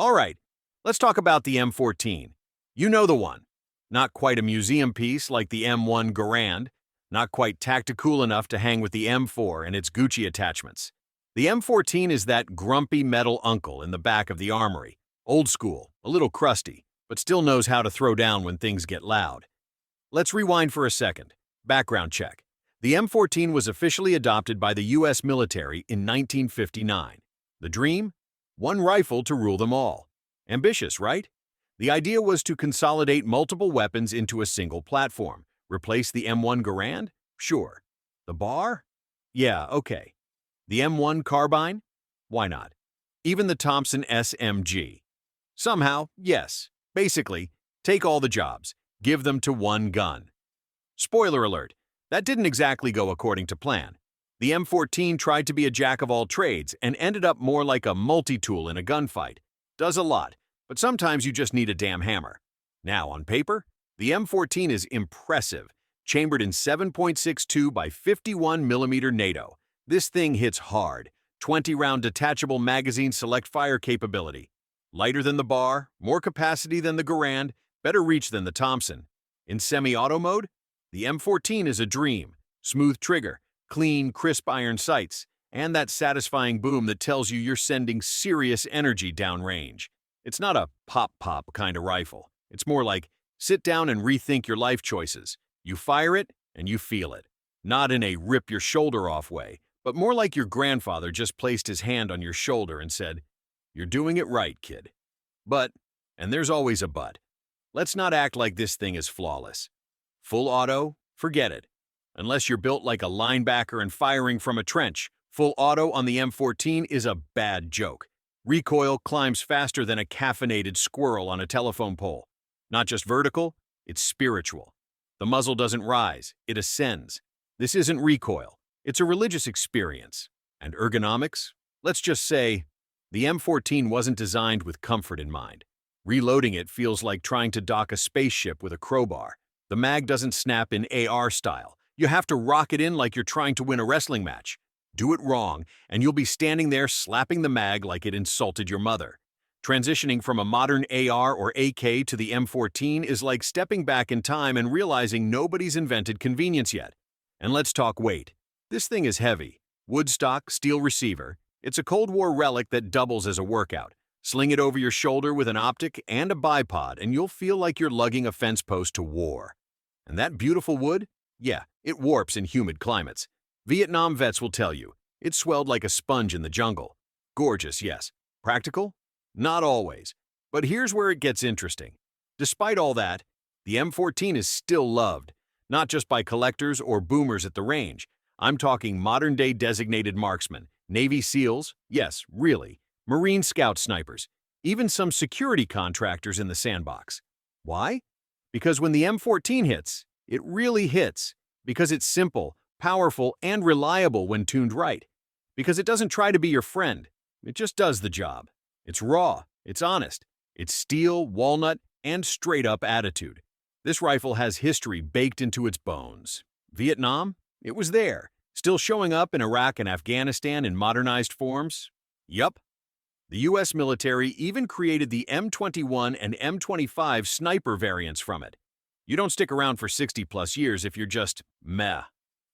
All right, let's talk about the M14. You know the one. Not quite a museum piece like the M1 Garand, not quite tactical enough to hang with the M4 and its Gucci attachments. The M14 is that grumpy metal uncle in the back of the armory. Old school, a little crusty, but still knows how to throw down when things get loud. Let's rewind for a second. Background check. The M14 was officially adopted by the U.S. military in 1959. The dream? One rifle to rule them all. Ambitious, right? The idea was to consolidate multiple weapons into a single platform. Replace the M1 Garand? Sure. The bar? Yeah, okay. The M1 carbine? Why not? Even the Thompson SMG? Somehow, yes. Basically, take all the jobs, give them to one gun. Spoiler alert, that didn't exactly go according to plan. The M14 tried to be a jack of all trades and ended up more like a multi-tool in a gunfight. Does a lot, but sometimes you just need a damn hammer. Now, on paper, the M14 is impressive, chambered in 7.62 by 51mm NATO. This thing hits hard, 20-round detachable magazine select fire capability. Lighter than the bar, more capacity than the Garand, better reach than the Thompson. In semi-auto mode, the M14 is a dream. Smooth trigger, clean, crisp iron sights, and that satisfying boom that tells you you're sending serious energy downrange. It's not a pop-pop kind of rifle. It's more like, sit down and rethink your life choices. You fire it, and you feel it. Not in a rip-your-shoulder-off way, but more like your grandfather just placed his hand on your shoulder and said, "You're doing it right, kid." But, and there's always a but, let's not act like this thing is flawless. Full auto? Forget it. Unless you're built like a linebacker and firing from a trench, full auto on the M14 is a bad joke. Recoil climbs faster than a caffeinated squirrel on a telephone pole. Not just vertical, it's spiritual. The muzzle doesn't rise, it ascends. This isn't recoil, it's a religious experience. And ergonomics? Let's just say, the M14 wasn't designed with comfort in mind. Reloading it feels like trying to dock a spaceship with a crowbar. The mag doesn't snap in AR style. You have to rock it in like you're trying to win a wrestling match. Do it wrong, and you'll be standing there slapping the mag like it insulted your mother. Transitioning from a modern AR or AK to the M14 is like stepping back in time and realizing nobody's invented convenience yet. And let's talk weight. This thing is heavy. Wood stock, steel receiver. It's a Cold War relic that doubles as a workout. Sling it over your shoulder with an optic and a bipod, and you'll feel like you're lugging a fence post to war. And that beautiful wood? Yeah, it warps in humid climates. Vietnam vets will tell you, it swelled like a sponge in the jungle. Gorgeous, yes. Practical? Not always. But here's where it gets interesting. Despite all that, the M14 is still loved, not just by collectors or boomers at the range. I'm talking modern-day designated marksmen, Navy SEALs, yes, really, Marine Scout snipers, even some security contractors in the sandbox. Why? Because when the M14 hits, it really hits. Because it's simple, powerful, and reliable when tuned right. Because it doesn't try to be your friend. It just does the job. It's raw, it's honest, it's steel, walnut, and straight-up attitude. This rifle has history baked into its bones. Vietnam? It was there, still showing up in Iraq and Afghanistan in modernized forms. Yup. The U.S. military even created the M21 and M25 sniper variants from it. You don't stick around for 60-plus years if you're just meh.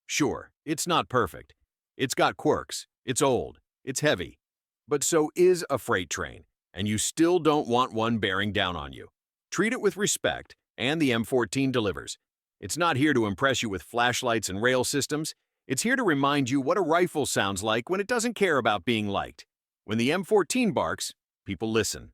Sure, it's not perfect. It's got quirks, it's old, it's heavy. But so is a freight train, and you still don't want one bearing down on you. Treat it with respect, and the M14 delivers. It's not here to impress you with flashlights and rail systems. It's here to remind you what a rifle sounds like when it doesn't care about being liked. When the M14 barks, people listen.